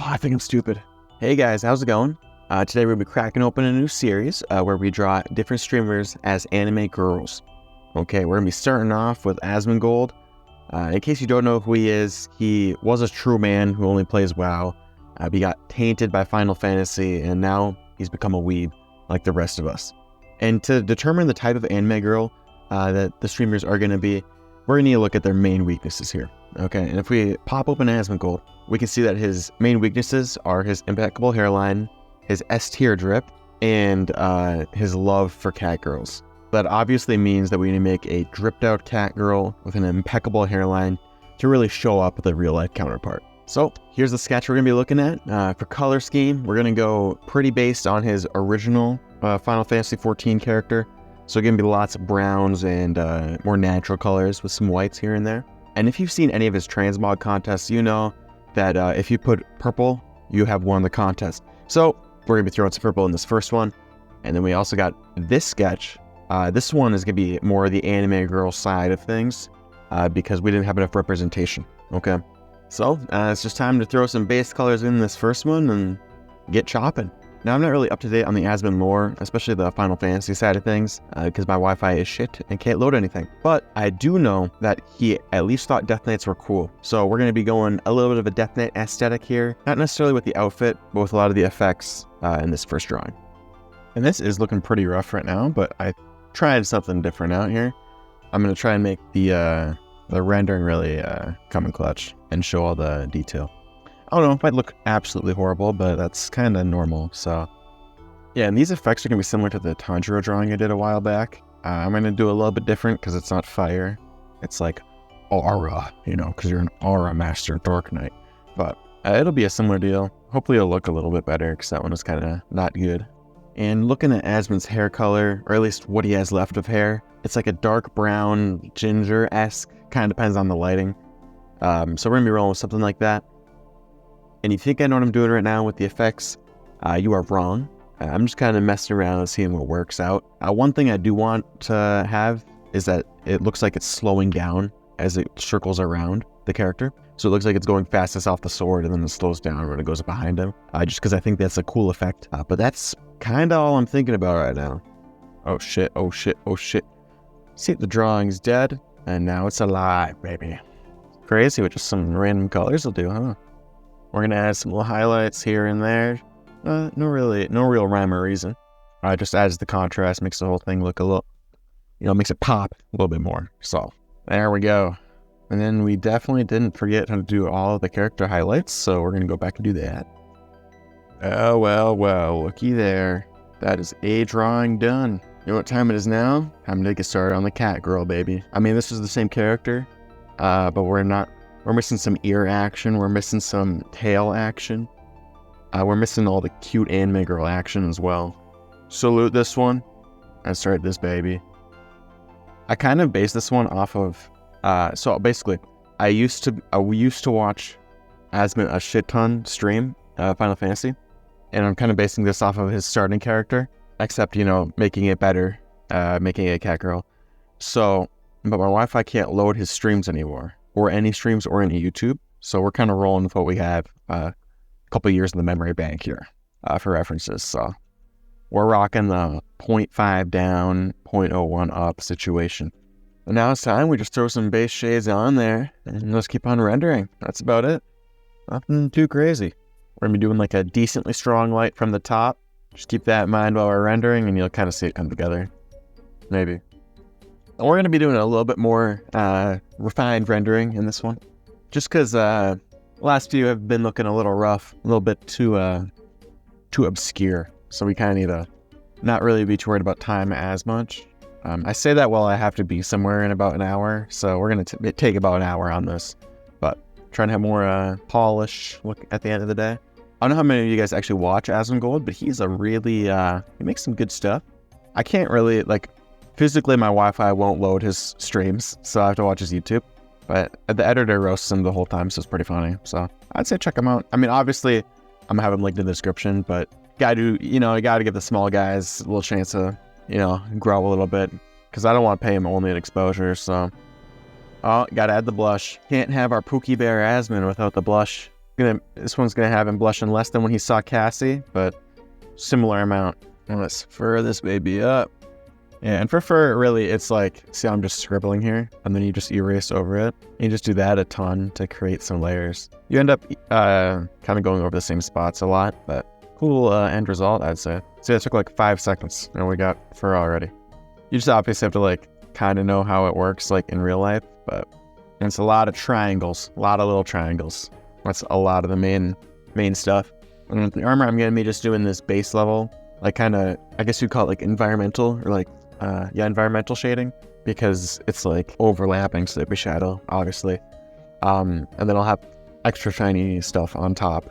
I think I'm stupid. Hey guys, how's it going? Today we'll be cracking open a new series where we draw different streamers as anime girls. Okay, we're going to be starting off with Asmongold. In case you don't know who he is, he was a true man who only plays WoW. He got tainted by Final Fantasy and now he's become a weeb like the rest of us. And to determine the type of anime girl that the streamers are going to be, we're going to need to look at their main weaknesses here. Okay, and if we pop open Asmongold, we can see that his main weaknesses are his impeccable hairline, his S-tier drip, and his love for catgirls. That obviously means that we need to make a dripped out catgirl with an impeccable hairline to really show up the real life counterpart. So here's the sketch we're going to be looking at. For color scheme, we're going to go pretty based on his original Final Fantasy XIV character. So going to be lots of browns and more natural colors with some whites here and there. And if you've seen any of his transmog contests, you know that if you put purple, you have won the contest. So we're going to be throwing some purple in this first one. And then we also got this sketch. This one is going to be more the anime girl side of things because we didn't have enough representation. Okay, so it's just time to throw some base colors in this first one and get chopping. Now, I'm not really up to date on the Asmon lore, especially the Final Fantasy side of things, because my Wi-Fi is shit and can't load anything. But I do know that he at least thought Death Knights were cool. So we're going to be going a little bit of a Death Knight aesthetic here. Not necessarily with the outfit, but with a lot of the effects in this first drawing. And this is looking pretty rough right now, but I tried something different out here. I'm going to try and make the rendering really come in clutch and show all the detail. I don't know, it might look absolutely horrible, but that's kind of normal, so. Yeah, and these effects are going to be similar to the Tanjiro drawing I did a while back. I'm going to do a little bit different because it's not fire. It's like aura, you know, because you're an aura master Dark Knight. But it'll be a similar deal. Hopefully it'll look a little bit better because that one was kind of not good. And looking at Asmon's hair color, or at least what he has left of hair, it's like a dark brown, ginger-esque, kind of depends on the lighting. So we're going to be rolling with something like that. And you think I know what I'm doing right now with the effects? You are wrong. I'm just kind of messing around and seeing what works out. One thing I do want to have is that it looks like it's slowing down as it circles around the character. So it looks like it's going fastest off the sword and then it slows down when it goes behind him. Just because I think that's a cool effect. But that's kind of all I'm thinking about right now. Oh shit, oh shit, oh shit. See, the drawing's dead and now it's alive, baby. Crazy what just some random colors will do, huh? We're going to add some little highlights here and there. No real rhyme or reason. Just adds the contrast, makes the whole thing look a little, makes it pop a little bit more. So, there we go. And then we definitely didn't forget how to do all of the character highlights, so we're going to go back and do that. Oh, well, looky there. That is a drawing done. You know what time it is now? Time to get started on the catgirl, baby. I mean, this is the same character, but we're missing some ear action. We're missing some tail action. We're missing all the cute anime girl action as well. Salute this one. I started this baby. I kind of based this one off of... so basically, we used to watch Asmon a shit ton stream Final Fantasy. And I'm kind of basing this off of his starting character. Except, making it better. Making it a catgirl. So, but my Wi-Fi can't load his streams anymore. Or any streams or any YouTube. So we're kind of rolling with what we have a couple years in the memory bank here for references. So we're rocking the 0.5 down, 0.01 up situation. And now it's time we just throw some base shades on there and let's keep on rendering. That's about it. Nothing too crazy. We're going to be doing like a decently strong light from the top. Just keep that in mind while we're rendering and you'll kind of see it come together. Maybe. And we're going to be doing a little bit more refined rendering in this one. Just because last few have been looking a little rough, a little bit too obscure. So we kind of need to not really be too worried about time as much. I say that while I have to be somewhere in about an hour. So we're going to take about an hour on this. But trying to have more polish look at the end of the day. I don't know how many of you guys actually watch Asmongold, but he's a really, he makes some good stuff. I can't really, physically my Wi-Fi won't load his streams, so I have to watch his YouTube. But the editor roasts him the whole time, so it's pretty funny. So I'd say check him out. I mean, obviously, I'm going to have him linked in the description, but you gotta give the small guys a little chance to, grow a little bit. Because I don't want to pay him only an exposure, so. Oh, gotta add the blush. Can't have our Pookie Bear Asmon without the blush. This one's gonna have him blushing less than when he saw Cassie, but similar amount. And let's fur this baby up. Yeah, and for fur, really, it's like, see how I'm just scribbling here? And then you just erase over it. You just do that a ton to create some layers. You end up kind of going over the same spots a lot, but cool end result, I'd say. See, it took like 5 seconds, and we got fur already. You just obviously have to like kind of know how it works like in real life, but it's a lot of triangles, a lot of little triangles. That's a lot of the main stuff. And with the armor, I'm gonna be just doing this base level, like kind of, I guess you'd call it like environmental, or like, environmental shading, because it's like overlapping Sleepy Shadow, obviously. And then I'll have extra shiny stuff on top.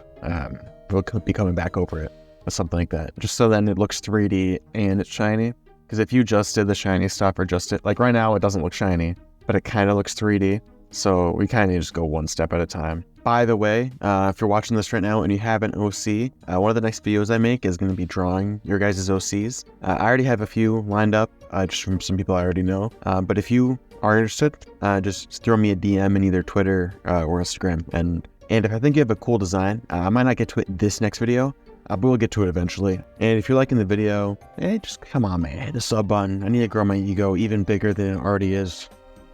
We'll be coming back over it with something like that, just so then it looks 3D and it's shiny. Because if you just did the shiny stuff or just did, like right now it doesn't look shiny, but it kind of looks 3D. So we kind of just go one step at a time. By the way, if you're watching this right now and you have an OC, one of the next videos I make is going to be drawing your guys' OCs. I already have a few lined up, just from some people I already know. But if you are interested, just throw me a DM in either Twitter or Instagram. And if I think you have a cool design, I might not get to it this next video, but we'll get to it eventually. And if you're liking the video, hey, just come on, man, hit the sub button. I need to grow my ego even bigger than it already is.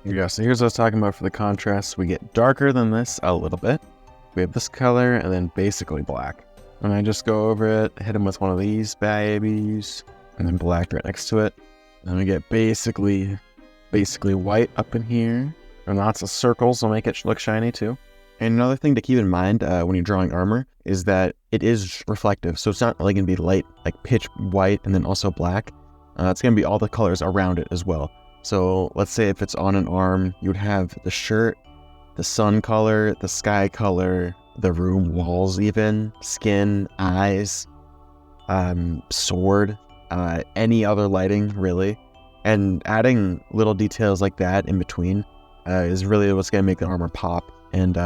Yeah, so here's what I was talking about for the contrast. We get darker than this a little bit. We have this color and then basically black. And I just go over it, hit them with one of these babies, and then black right next to it. And we get basically white up in here. And lots of circles will make it look shiny too. And another thing to keep in mind when you're drawing armor is that it is reflective. So it's not like going to be light, like pitch white and then also black. It's going to be all the colors around it as well. So let's say if it's on an arm, you would have the shirt, the sun color, the sky color, the room walls even, skin, eyes, sword, any other lighting really. And adding little details like that in between is really what's going to make the armor pop and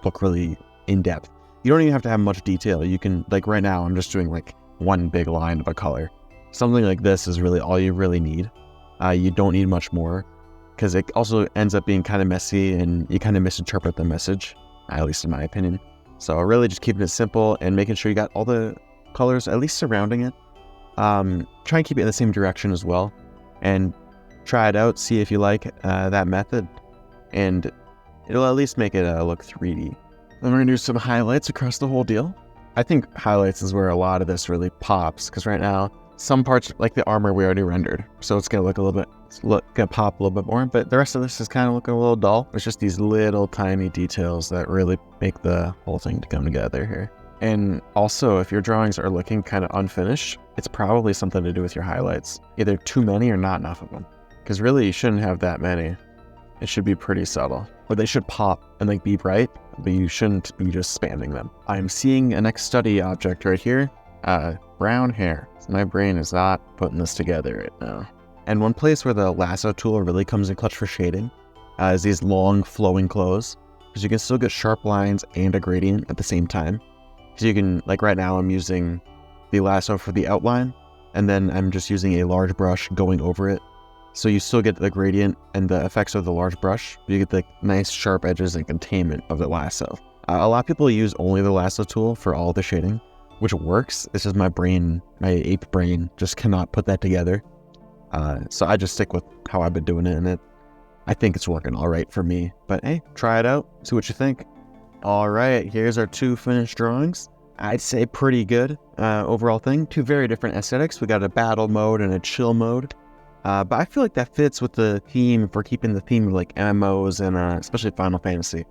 look really in-depth. You don't even have to have much detail. You can, like right now, I'm just doing like one big line of a color. Something like this is really all you really need. You don't need much more, because it also ends up being kind of messy and you kind of misinterpret the message, at least in my opinion. So really just keeping it simple and making sure you got all the colors at least surrounding it. Try and keep it in the same direction as well, and try it out, see if you like that method, and it'll at least make it look 3D. Then we're gonna do some highlights across the whole deal. I think highlights is where a lot of this really pops, because right now some parts, like the armor, we already rendered, so it's gonna look a little bit, gonna pop a little bit more. But the rest of this is kind of looking a little dull. It's just these little tiny details that really make the whole thing to come together here. And also, if your drawings are looking kind of unfinished, it's probably something to do with your highlights. Either too many or not enough of them, because really you shouldn't have that many. It should be pretty subtle, or they should pop and like be bright, but you shouldn't be just spamming them. I'm seeing a next study object right here. Brown hair. My brain is not putting this together right now. And one place where the lasso tool really comes in clutch for shading is these long flowing clothes, because you can still get sharp lines and a gradient at the same time. So you can, like right now I'm using the lasso for the outline, and then I'm just using a large brush going over it. So you still get the gradient and the effects of the large brush, but you get the nice sharp edges and containment of the lasso. A lot of people use only the lasso tool for all the shading, which works. It's just my brain, my ape brain, just cannot put that together. So I just stick with how I've been doing it, and I think it's working all right for me. But hey, try it out, see what you think. All right, here's our 2 finished drawings. I'd say pretty good overall thing. 2 very different aesthetics. We got a battle mode and a chill mode. But I feel like that fits with the theme, if we're keeping the theme of like MMOs and especially Final Fantasy.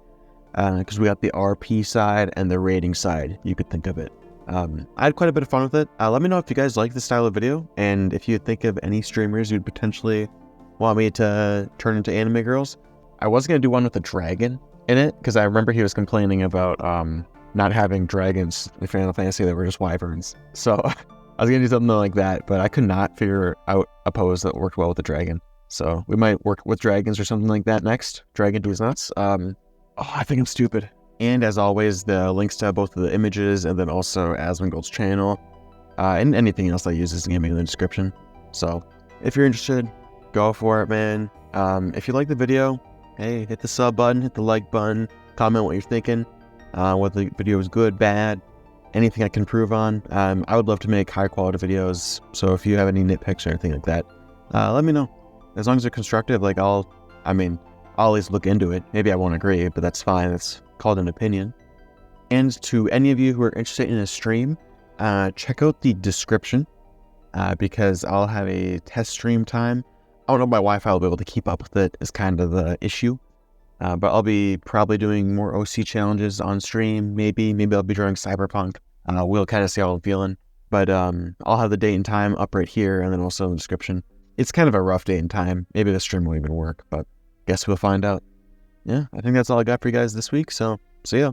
Because we got the RP side and the raiding side, you could think of it. I had quite a bit of fun with it. Let me know if you guys like this style of video, and if you think of any streamers you'd potentially want me to turn into anime girls. I was going to do one with a dragon in it, because I remember he was complaining about not having dragons in Final Fantasy that were just wyverns. So I was going to do something like that, but I could not figure out a pose that worked well with a dragon. So we might work with dragons or something like that next. Dragon does nuts. I think I'm stupid. And as always, the links to both of the images and then also Asmongold's channel and anything else I use is going to be in the description. So if you're interested, go for it, man. If you like the video, hey, hit the sub button, hit the like button, comment what you're thinking. whether the video is good, bad, anything I can improve on. I would love to make high quality videos, so if you have any nitpicks or anything like that, let me know. As long as they're constructive, like I'll always look into it. Maybe I won't agree, but that's fine. It's called an opinion. And to any of you who are interested in a stream, check out the description because I'll have a test stream time. I don't know if my Wi-Fi will be able to keep up with it is kind of the issue. But I'll be probably doing more OC challenges on stream. Maybe I'll be drawing Cyberpunk. We'll kind of see how I'm feeling. But I'll have the date and time up right here and then also in the description. It's kind of a rough date and time. Maybe the stream won't even work, but guess we'll find out. Yeah, I think that's all I got for you guys this week, so see ya.